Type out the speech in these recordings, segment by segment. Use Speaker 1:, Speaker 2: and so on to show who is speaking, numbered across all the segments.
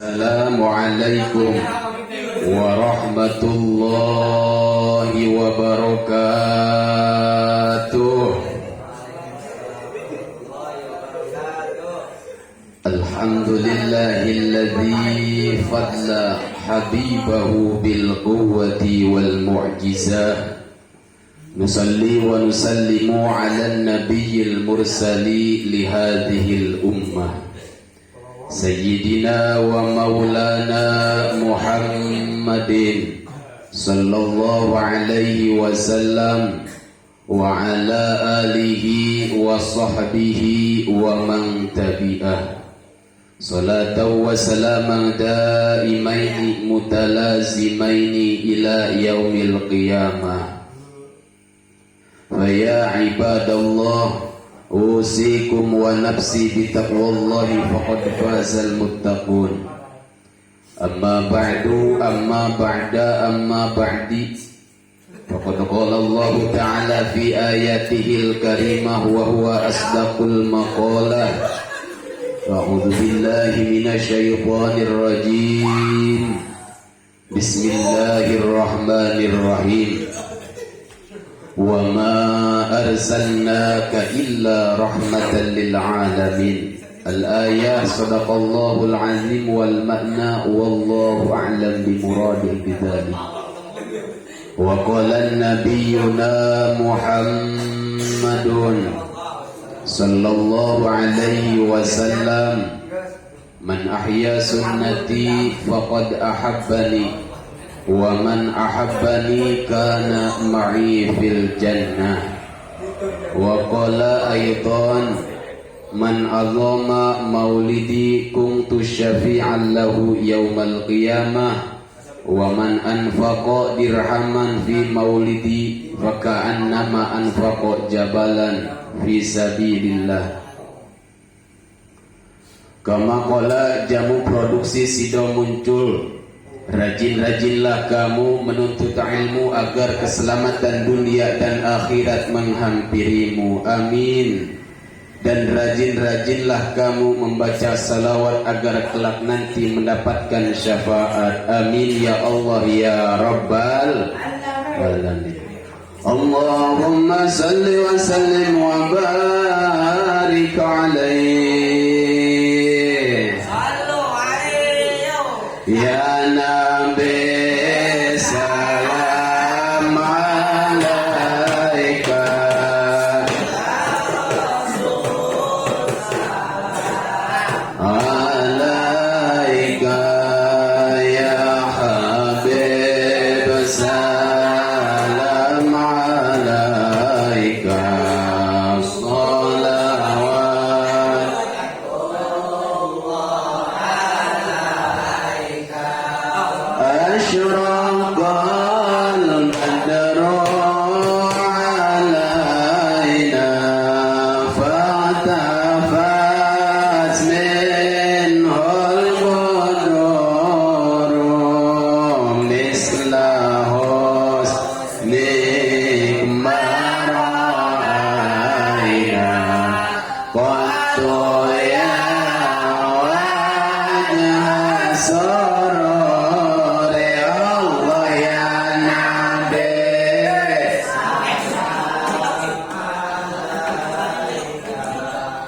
Speaker 1: Assalamualaikum warahmatullahi wabarakatuh. Alhamdulillahilladzi fadla habibahu bil quwwati wal mu'jizah. Nusalli wa nusallimu ala nabiyyil mursali li hadhil ummah Sayyidina wa maulana Muhammadin sallallahu alaihi wasallam wa ala alihi wa sahbihi wa man tabi'ah. Salatan wa salaman daimaini mutalazimaini ila yaumil qiyamah. Fa ya ibadallah, usikum wa nafsi bitaqwallahi faqad fazal muttaqun. Amma ba'du, amma ba'di. Faqad qala Allah ta'ala fi ayatihil karimah wa huwa asdaqul maqalah. A'udzu billahi minasyaitonir rajim. Bismillahirrahmanirrahim. Wa ma arsalnaka illa rahmatan lil alamin. Al-ayah, sadaqallahul azim wal ma'na wallahu a'lam bi muradih bidzalik. Wa qala nabiyyuna Muhammadun sallallahu alaihi wasallam, man ahya sunnati faqad ahabbani wa man ahabbani kana ma'i fil jannah. Wa qala aidan, man azama maulidi kuntu syafi'an lahu yaumal qiyamah wa man anfaqa dirhaman fi maulidi faka'annama anfaqa jabalan fi sabilillah. Kama qala, jamu produksi sido muncul. Rajin-rajinlah kamu menuntut ilmu agar keselamatan dunia dan akhirat menghampirimu. Amin. Dan rajin-rajinlah kamu membaca salawat agar kelak nanti mendapatkan syafaat. Amin ya Allah ya Rabbal alamin. Allahumma salli wa sallim wa barik alaihi ya Nabi, salam alaika. Alaika ya Habib, salam alaika.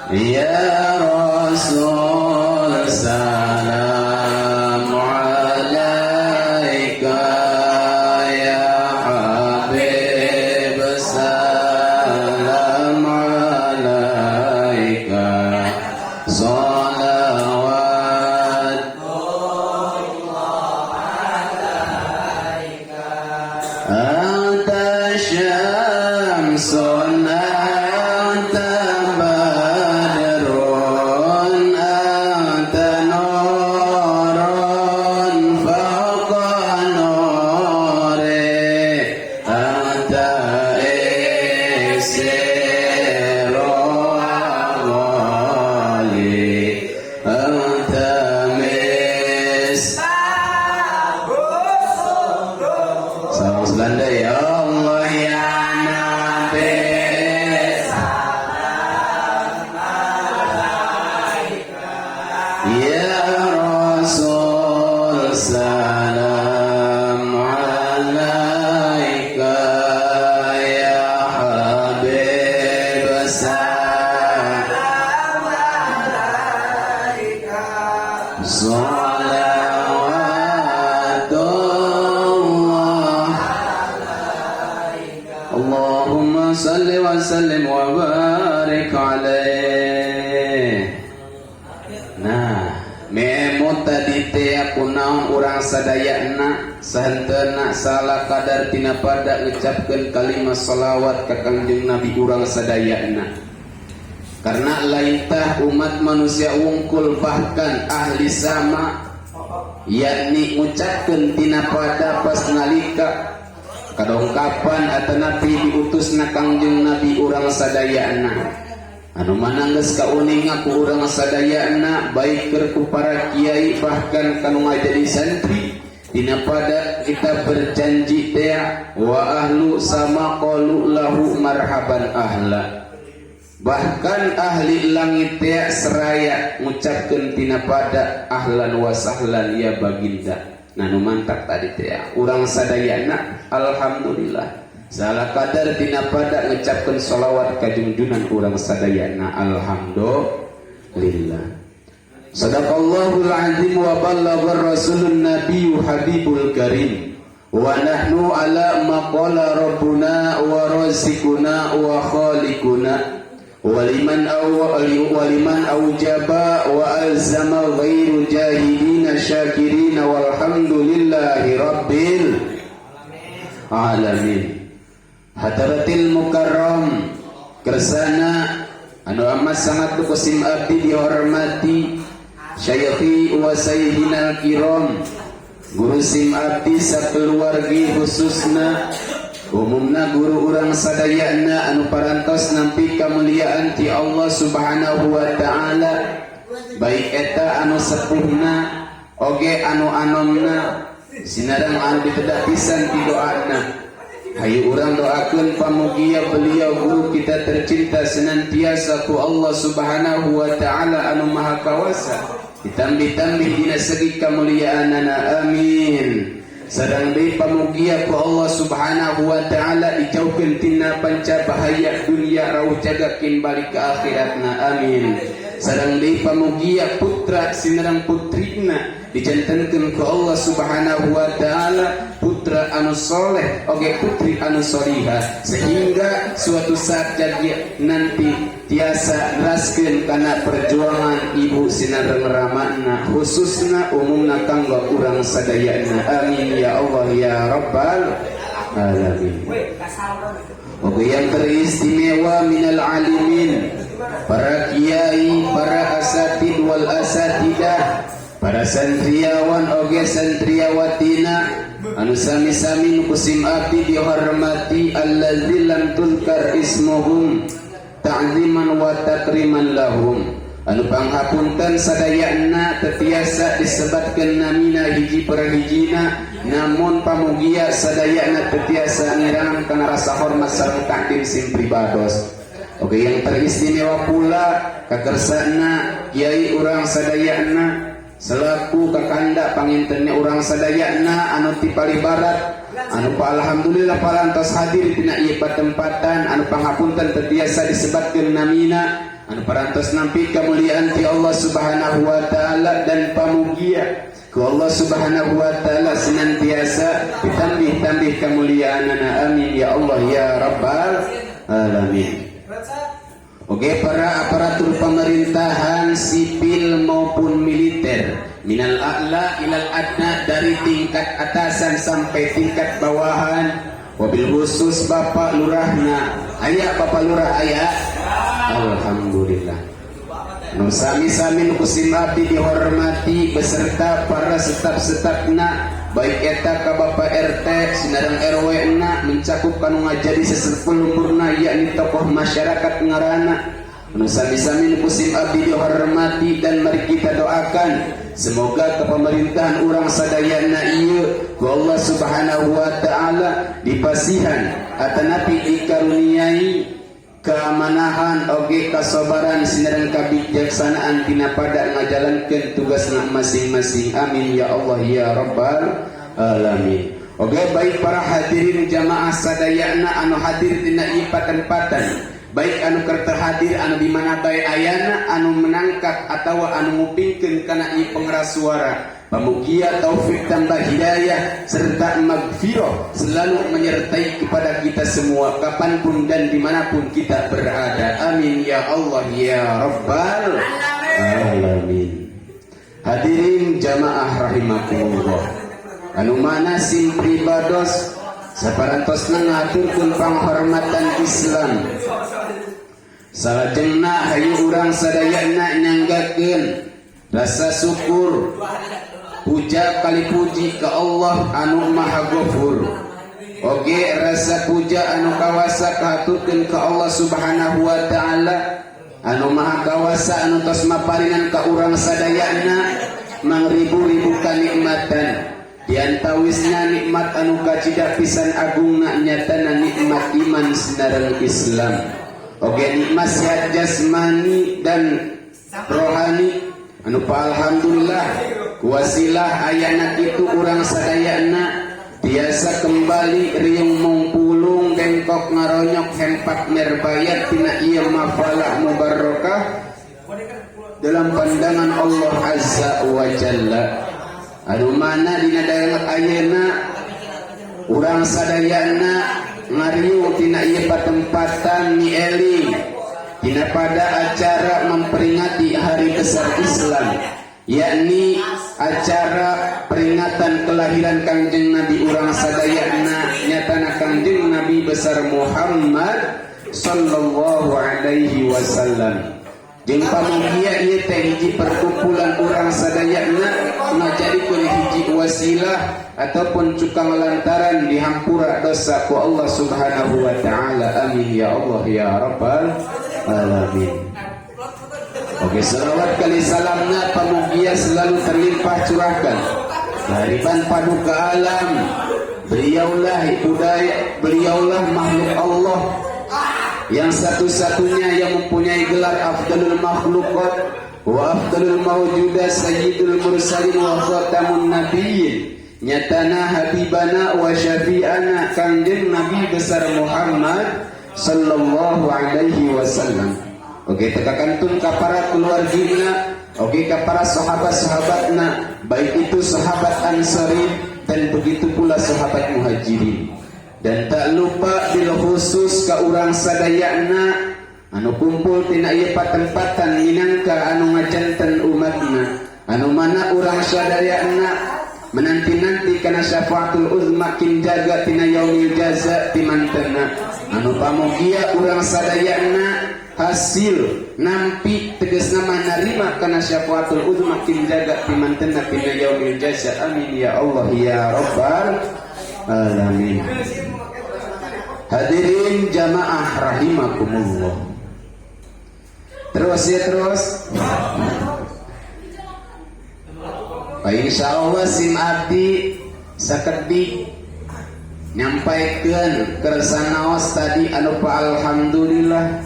Speaker 1: Ya Rasul, salam alaika. Ya Habib, salam alaika. Salawat salawatullah Allahumma salli wa sallim wa barik alaih. Nah, memang tadi teh aku naon urang sadayana sahentena salah kadar tina pada ngucapkeun kalimat salawat ka Kangjeng Nabi urang sadayana. Karena laintah umat manusia wungkul bahkan ahli sama yakni ngucapkeun tina pada pas nalika kadongkapan atanapi diutusna Kangjeng Nabi urang sadayana anu mananggeus kauninga ku urang sadayana baik keur ku para kiai bahkan kanu ngajadi santri dina pada kita berjanji teh wa ahlu sama qalu lahu marhaban ahla. Bahkan ahli langit teh seraya ngucapkeun tina pada ahlan wa sahlan ya baginda. Nah nu mantap tadi teh urang sadayana alhamdulillah salah kadar tina pada ngucapkeun shalawat ka junjunan urang sadayana alhamdulillah. Sadaqallahul azim wa ballagha rasulun nabiyyu habibul karim wa nahnu ala ma qala rabbuna wa razzikuna wa khaliquna waliman aujaba wa alzama ghairu jahidina syakirina walhamdulillahi rabbil alamin. Hadaratil mukarram kersana anu amat sangat kusim abdi dihormati syayikhi wa sayyidinal kiram guru sim abdi sakeluargi khususna umumna guru urang sadayana anu parantos nampi kamuliaan ti Allah subhanahu wa ta'ala baik eta anu sepuhna oge anu anomna sinareng anu ditedak pisan ti doana. Hayu urang doakeun pamugia beliau guru kita tercinta senantiasa ku Allah subhanahu wa ta'ala anu maha kawasa ditambih-tambih dina segi kamuliaanana amin. Sareng deui pamugia ku Allah subhanahu wa ta'ala dijauhkeun tina panca bahaya dunia rauh jagakeun balik ke akhiratna amin. Sareng deui pamugia putra sinareng putrina dijantankeun ku Allah subhanahu wa ta'ala putra anu soleh oge putri anu solihah sehingga suatu saat jadi nanti tiasa raskeun kana perjuangan ibu sinareng ramana khususna umumna kanggo urang sadayana amin ya Allah ya rabbal alamin. Oke yang teristimewa minal alimin para kiai para asatid wal asatidah para santriawan oge santriawatina anu sami-sami kusim abdi dihormati allazi lam tuzkar ismuhum ta'ziman wa takriman lahum anu panghapunten sadayana tetiasa disebatkeun namina hiji per hijina namun pamugia sadayana tetiasa ngirangan kana rasa hormat sareng takdim sim pribados. Oke yang teristimewa pula kakersana kiai urang sadayana selaku kakanda pangintennya urang sadayana anu ti palibarat anu pa alhamdulillah parantos hadir tina ieu patempatan anu pangapunten terbiasa disebatkeun namina anu parantos nampi kamuliaan ti Allah subhanahu wa ta'ala dan pamugia ku Allah subhanahu wa ta'ala senantiasa ditambih-tambih kamuliaanana amin ya Allah ya rabbal alamin. Oke para aparatur pemerintahan sipil maupun militer minal a'la ilal adna dari tingkat atasan sampai tingkat bawahan wabil khusus Bapak Lurahna aya Bapak Lurah aya alhamdulillah nu sami-sami kusim abdi dihormati beserta para staf-stafna baik eta ka Bapak RT sinareng RW na mencakup kanu ngajadi sesepuh lumpurna yakni tokoh masyarakat ngaranna anu sami-sami kusim abdi dihormati dan mari kita doakan semoga kepemerintahan urang sadayana ieu ku Allah subhanahu wa ta'ala dipasihan atanapi dikaruniai keamanahan oge kasabaran sinareng kabijaksanaan tina pada ngajalankeun tugasna masing-masing amin ya Allah ya rabbal alamin. Oge baik para hadirin jamaah sadayana anu hadir dina ieu patempatan baik anu keur hadir anu di mana bae ayana anu menangkap atau anu ngupingkeun kana ieu pengeras suara. Pamugia taufik tambah hidayah serta magfirah selalu menyertai kepada kita semua kapanpun dan dimanapun kita berada. Amin ya Allah ya Rabbal Alamin. Hadirin jamaah rahimakumullah, anu mana sim pribados saparantosna ngaturkeun panghormatan Islam. Salajengna hayu urang sadayana nyanggakeun rasa syukur puja kali puji ke Allah anu maha ghafur. Oge rasa puja anu kawasa kahaturkeun ka Allah subhanahu wa ta'ala anu maha kawasa anu tos maparingan ka urang sadayana mangribu-ribu kanikmatan. Di antawisna nikmat anu kacida pisan agungna nyatana nikmat iman sinareng Islam. Oge nikmat sehat jasmani dan rohani anu pa alhamdulillah kuasilah ayana kitu urang sadayana biasa kembali riung mungpulung bengkok ngaronyok hempak merbayat tina ieu mafalah mubarakah dalam pandangan Allah azza wa jalla. Anu mana dina daerah ayeuna urang sadayana ngariung tina ieu patempatan nieling tina pada acara memperingati hari besar Islam, yakni acara peringatan kelahiran Kangjeng Nabi urang sadayana nyatana Kangjeng Nabi besar Muhammad sallallahu alaihi wasallam. Jeung pamugia ieu teh hiji perkumpulan urang sadayana ngajadikeun hiji wasilah ataupun cukang lantaran dihampura dosa ku Allah subhanahu wa ta'ala. Amin ya Allah ya Rabbal Alamin. Oke, salawat kali salamna pamugia selalu terlimpah curahkan hariban paduka alam. Beliaulah budaya, beliaulah makhluk Allah yang satu-satunya yang mempunyai gelar afdalul makhluqat wa afdalul mawjudat sayyidul mursalin wa khatamun nabiyyin. Nyatana habibana wa syafi'ana Kangjeng Nabi besar Muhammad sallallahu alaihi wasallam. Oke, tekakantun ka para keluargina, oke ka para sahabat-sahabatna, baik itu sahabat Ansari dan begitu pula sahabat Muhajirin. Dan tak lupa bil khusus ka urang sadayana anu kumpul tina ieu patempatan minangka anu ngajanten umatna, anu mana urang sadayana menanti-nanti kana syafaatul uzma kin jaga tina yaumil jaza timantena. Anu pamugia urang sadayana hasil nampi tegasna manarima kana syafaatul uzma kin jaga timantena tina yaumil jaza. Amin ya Allah ya Rabbal Alamin. Hadirin jamaah rahimakumullah. Terus ya terus. Insyaallah sim abdi sakedik nyampaikeun kersanaos tadi anu pa alhamdulillah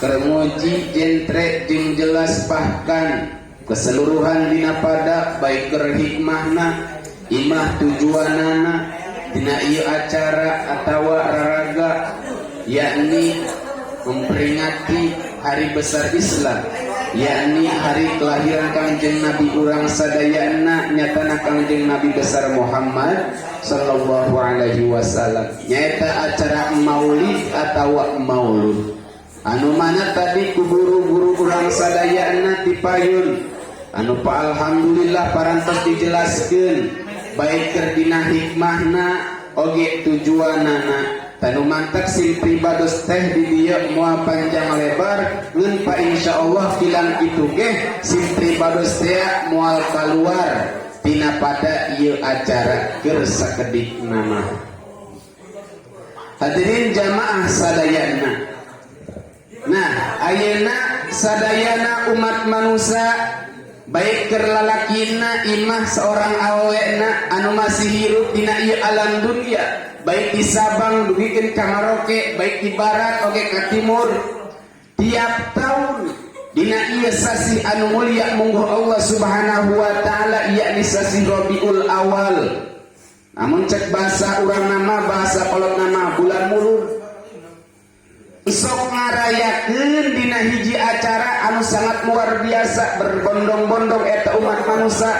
Speaker 1: keur muji jentre jeung jelas bahkan keseluruhan dina pada baik keur hikmahna imah tujuanana dina ieu acara atawa raraga yakni memperingati hari besar Islam, yakni hari kelahiran Kangjeng Nabi urang sadayana nyatana Kangjeng Nabi besar Muhammad sallallahu alaihi wasallam. Nyaeta acara maulid atawa maulud anu mana tadi ku guru-guru urang sadayana dipayun anu pa alhamdulillah parantos dijelaskeun baik keur dina hikmahna oge tujuanana. Tanu mantak sim pribados teh di dieu moal panjang lebar ngeun pa insyaallah kilang kitu ge sim pribados teh moal kaluar tina pada ieu acara keur sakedik nama. Hadirin jamaah sadayana. Nah, ayeuna sadayana umat manusia baik keur lalakina imah seorang awena anu masih hirup dina ieu alam dunia, baik di Sabang dugikeun ka Maroke, baik di barat oge ka timur, tiap tahun dina ieu sasi anu mulia mungguh Allah subhanahu wa ta'ala yakni sasi Rabiul Awal. Namun cek bahasa urang nama bahasa kolot nama bulan mulud. Isok ngarayakeun dina hiji acara anu sangat luar biasa berbondong-bondong eta umat manusia.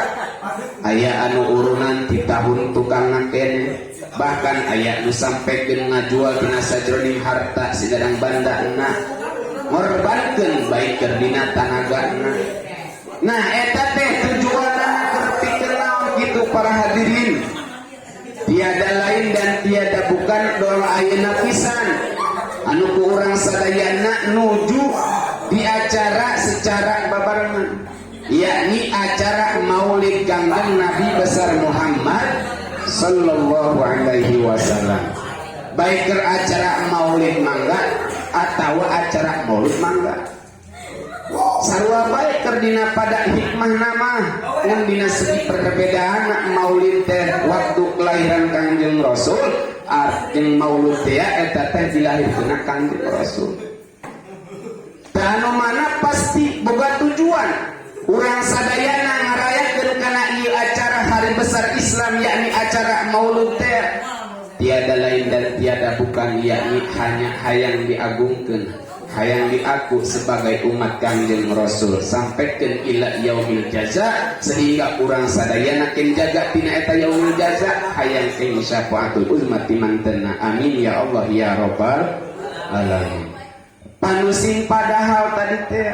Speaker 1: Aya anu urunan ti tahun tukang ngaken, bahkan aya nu sampekeun ngajual dina sajroning harta sidadang bandana ngorbankeun baik keur dina tanagana. Nah eta teh tujuanna keur pikeun naon kitu para hadirin. Tiada lain dan tiada bukan doa ayeuna pisan anu ku urang sadayana nuju di acara secara babarengan, yakni acara Maulid Kangjeng Nabi besar Muhammad sallallahu alaihi wasallam. Baik keur acara Maulid mangga atawa acara Maulid mangga. Sarua bae keur dina pada hikmah nama mun dina segi perbedaan Maulid teh waktu kelahiran Kangjeng Rasul jeung Maulud teh eta teh dilahirkeun Kangjeng Rasul. Tah anu mana pasti boga tujuan. Urang sadayana ngarayakeun kana ieu acara hari besar Islam yakni acara Maulud teh tiada lain dan tiada bukan yakni hanya hayang diagungkeun, hayang diaku sebagai umat Kangjeng Rasul sampaikeun ila yaumil jaza, sehingga urang sadayana ken jaga tina eta yaumil jaza hayang ing syafaatul uzmat timantenna. Amin ya Allah ya rabbal alamin. Panusin padahal tadi teh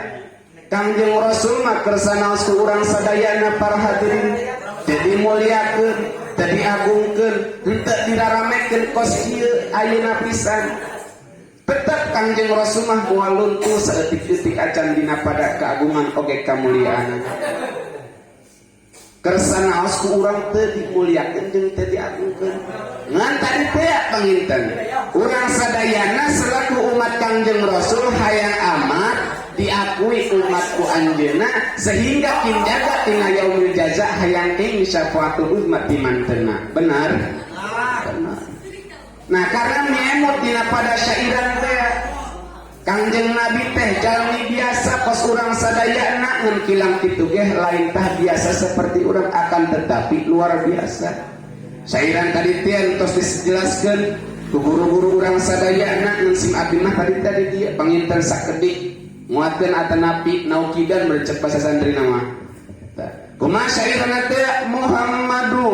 Speaker 1: Kangjeng Rasul mah kersanaos ku urang sadayana para hadirin jadi muliakeun, jadi agungkeun, henteu diraramekeun kos kieu ayeuna pisan. Tetap Kangjeng Rasul mah moal luntuh saeutik-eutik acan dina pada keagungan oge kamuliaan. Kersanaos ku urang teu dimuliakeun jeung teu diagungkeun. Ngan tadi teh panginten, urang sadayana selaku umat Kangjeng Rasul hayang amat diakui umatku anjeunna sehingga kinjaga tina yaumil jaza hayang ing syafaatul uzmat dimantenna. Benar? Benar. Nah karena nyemot dina pada syairan teh Kangjeng Nabi teh jalmi biasa kos urang sadayana ngan kilang kitu ge lain tah biasa seperti urang akan tetapi luar biasa. Syairan tadi teh entos dijelaskeun ku guru-guru urang sadayana ngan sim abdi mah tadi dia panginten sakedik muatkeun atanapi naukidan bercek basa santri nama. Kumaha syairan teh Muhammadun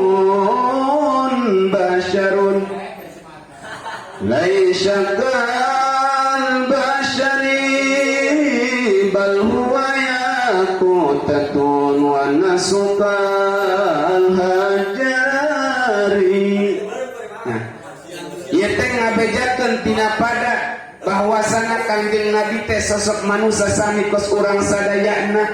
Speaker 1: basyarun laisa kal basyari bal huwa yaqutatun wa nasukal hajari. Nah, ieu teh ngabejakeun tina pada bahwasana Kangjeng Nabi teh sosok manusia sami kos urang sadayana,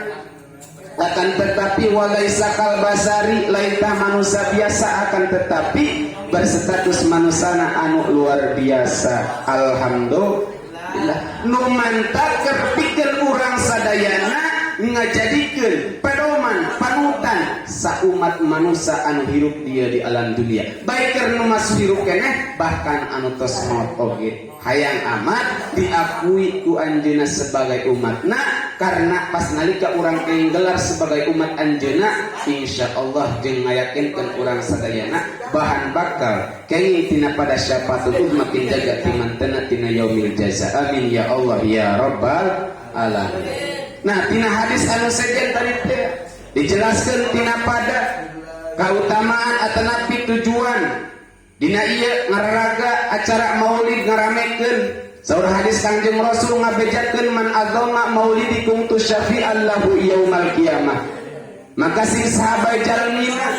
Speaker 1: akan tetapi walaisa kal basari lain tah manusia biasa, akan tetapi berstatus manusana anu luar biasa. Alhamdulillah nu mantap keur pikeun urang sadayana ngajadikeun pedoman panutan saumat manusia anu hirup dia di alam dunia, baik keur nu masih hirup keneh bahkan anu tos maot oge hayang amat diakui ku anjeunna sebagai umatna. Karena pas nalika urang teh gelar sebagai umat anjeunna insyaallah jeung ngayakinkeun urang sadayana bahan bakal kenging tina pada syafaatul uzmat jaga timantenna tina yaumil jaza. Amin ya Allah ya rabbal alamin. Nah tina hadis anu sejen tadi teh dijelaskeun tina pada kautamaan atanapi tujuan dina ieu ngararaga acara Maulid ngaramekeun. Saur hadis Kangjeng Rasul ngabejakeun man agama maulidikum tusyafi'an lahu yaumal qiyamah. Maka sing sahabat jalmina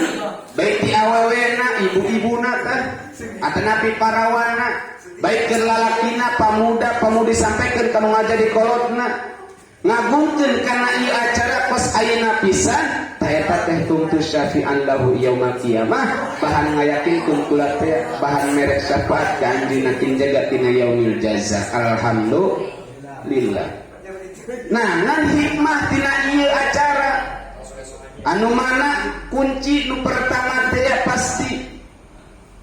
Speaker 1: baik ti awewena ibu-ibuna teh atanapi parawana baik keur lalakina pamuda pamudi sampaikeun kanu ngajadi kolotna ngagungkeun kana ieu acara kos ayeuna pisan tah eta teh tumtu syafi'an lahu yaumal qiyamah bahan ngayakinkeun kula teh bahan merek syafaat ka anjeunna tinjaga tina yaumil jaza. Alhamdulillah. Nah ngan hikmah tina ieu acara anu mana kunci nu pertama teh pasti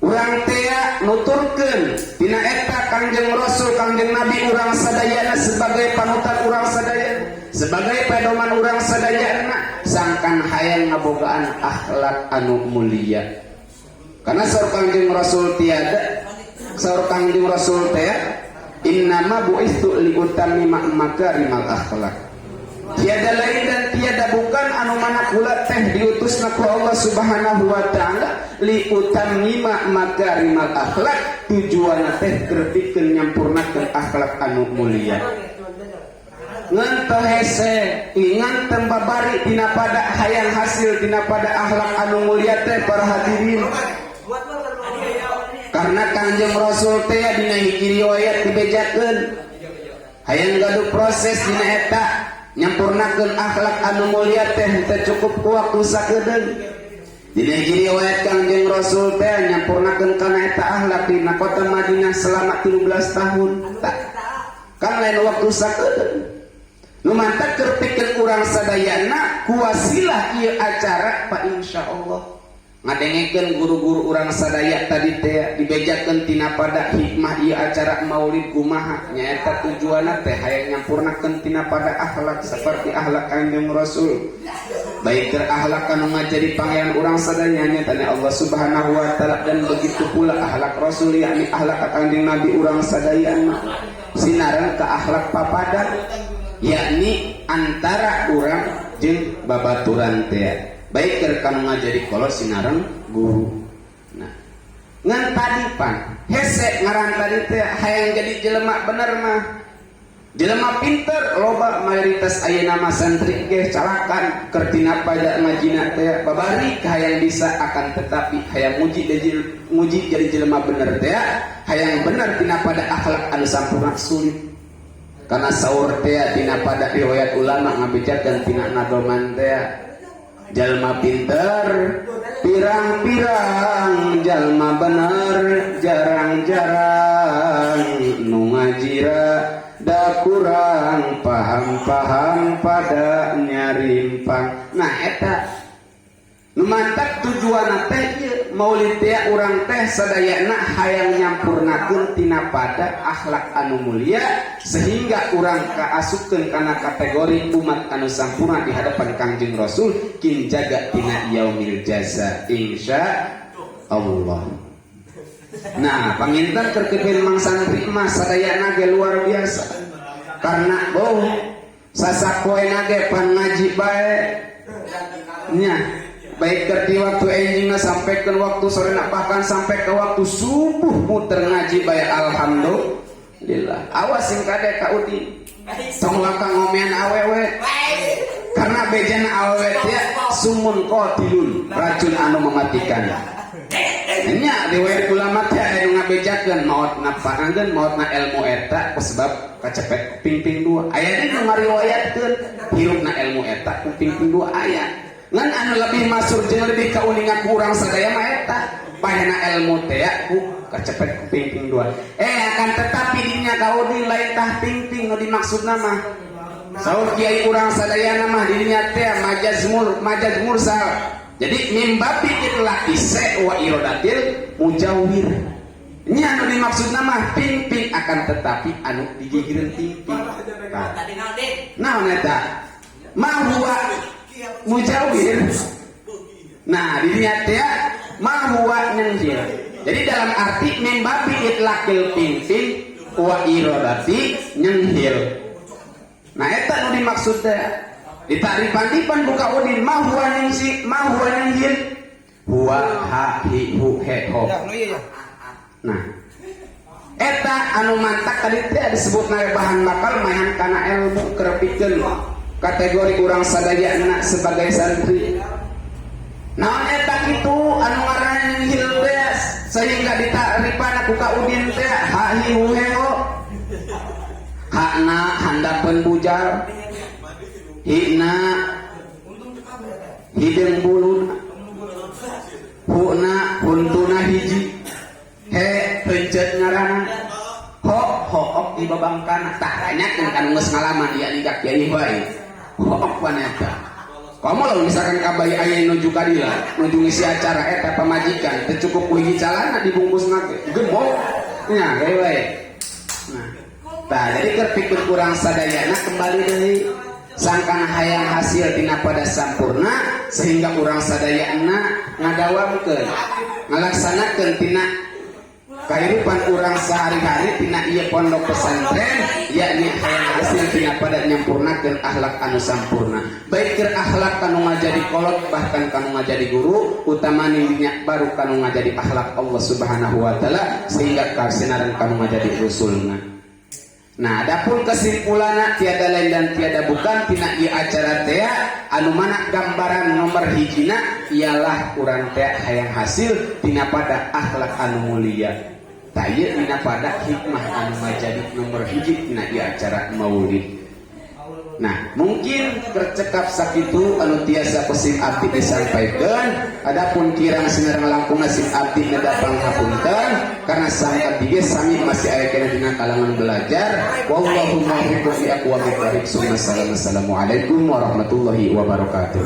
Speaker 1: urang teh nuturkeun tina eta Kangjeng Rasul Kangjeng Nabi urang sadayana sebagai panutan urang sadayana, sebagai pedoman urang sadayana sangkan hayang ngabogaan akhlak anu mulia. Karena saur Kangjeng Rasul tiada, saur Kangjeng Rasul teh innama bu'istu liutammima makarimal akhlak. Tiada lain dan tiada bukan anu mana kula teh diutusna ku Allah Subhanahu wa taala liutammima makarimal akhlak, tujuanna teh keur pikeun nyampurnakeun akhlak anu mulia. Ngan teu hese ingan teu babari dina pada hayang hasil dina pada akhlak anu mulia teh para hadirin. Karena Kangjeng Rasul teh dina hiji riwayat dibejakeun hayang gaduh proses dina eta nyampurnakeun akhlak anu mulia teh teu cukup ku waktu sakedeung. Dina hiji riwayat Kangjeng Rasul teh nyampurnakeun kana eta akhlak dina kota Madinah selama 13 tahun. Kan lain waktu sakedeung. Nu mantap keur pikeun urang sadayana ku wasilah ieu acara pa insyaallah ngadengekeun guru-guru urang sadaya tadi teh dibejakeun tina pada hikmah ieu acara maulid kumaha nyaeta tujuanna teh hayang nyampurnakeun tina pada akhlak saperti akhlak Kanjeng Rasul. Baik keur akhlak anu ngajari pangeran urang sadaya nya tanya Allah Subhanahu wa taala, dan begitu pula akhlak Rasul yakni akhlak Kanjeng Nabi urang sadaya sinaran ka akhlak papada yakni antara urang jeung babaturan teh baik keur kanu ngajari kolot sinaran guru. Nah ngan tadi pan hese ngaran tadi teh hayang jadi jelema bener mah jelema pinter loba mayoritas ayeuna mah santri ge calakan keur tina pada ngajina teh babari hayang bisa akan tetapi hayang muji jadi jelema bener teh hayang bener tina pada akhlak anu sampurna sulit. Karena saur teh tina pada riwayat ulama ngabejakeun tina nadoman teh jalma pinter pirang-pirang jalma bener jarang-jarang nu ngajira da kurang paham-paham pada nyarimpang. Nah eta nu mantap tujuanna teh maulid teh urang teh sadayana hayang nyampurnakeun tina pada akhlak anu mulia sehingga urang kaasupkeun kana kategori umat anu sampurna di hadapan Kangjeng Rasul kin jaga tina yaumil jaza insyaallah. Nah panginten keur kepen mang santri mah sadayana ge luar biasa karena sasapoena ge pan ngaji bae nya baik kerti waktu enjingna sampai ke waktu sore bahkan sampai ke waktu subuh muter ngaji bae alhamdulillah. Awas sing kade ka Udin tong laka ngomean awewe karena bejana awewe teh sumun qatilun racun anu mematikan. Nya riwayat ulama teh anu ngabejakeun maotna pananggeun maotna ilmu eta sebab kacepet kuping dua aya nu ngariwayatkeun hirupna ilmu eta kuping dua aya. Ngan anu lebih masuk jeung lebih kauningan kurang sadaya mah eta pahena ilmu teh ku kacepet kuping dua. Akan tetapi dinya kaudin lain tah pingping nu dimaksudna mah saur kiai urang sadayana mah dirinya teh majaz mursal. Jadi mimbabi itlaq ise wa iradatil mujawwir. Nya anu dimaksudna mah pingping akan tetapi anu digigireun pingping. Naon eta? Ma huwa mujawir. Nah dirinya teh mahwa nyenjil. Jadi dalam arti membabi itlaqil pingping wa iradati nyenjil. Nah eta nu dimaksud teh ditaripan buka udin mahwa nyenjil huwa ha hi hu he ho. Nah eta anu mantak tadi teh disebutna bahan bakal mayan kana ilmu keur pikeun kategori urang sadaya anak sebagai santri. Naon eta kitu anu ngaranna nyenjil teh sehingga ditaripana ku ka udin teh ha hi hu he ho. Hakna handapeun bujal, hina hideung buluna, huna huntuna hiji, he peuncet ngaranna, hook di babangkana. Tah tanyakeun anu geus ngalaman ieu nikah kiai bae. Hook wanita. Kamu lalu misalkan kabayi aya nuju kadila, nuju ngisi acara eta pamajikan, teu cukup ku hiji calana dibungkusna teh. Gembok. Nya gawe wae. Nah, jadi kerpikir kurang sadayana kembali deui sangkan hayang hasil tina pada sampurna sehingga kurang sadayana ngadawamkeun ngalaksanakeun tina kehidupan orang sehari-hari tina ieu pondok pesantren yakni hayang hasil tina pada nyampurnakeun akhlak anu sampurna baik keur akhlak kanu ngajadi kolot bahkan kanu ngajadi guru utama nya baru kanu ngajadi akhlak Allah Subhanahu wa taala sehingga kasinaran kanu ngajadi rusulna. Nah, adapun kesimpulanna tiada lain dan tiada bukan tina ieu acara teh anu mana gambaran nomor hijina ialah urang teh hayang hasil tina pada akhlak anu mulia. Tah ieu tina pada hikmah anu majadi nomor hiji tina ieu acara maulid. Nah, mungkin kercekap sakitu anu tiasa pesim abdi disampaikan. Adapun kirang sinerang langkung sim abdi ngedapang hapunten karena sang abdi ge sami masih aya kana dina kalangan belajar. Wallahu muwaffiq li aqwamit thoriq. Assalamualaikum warahmatullahi wabarakatuh.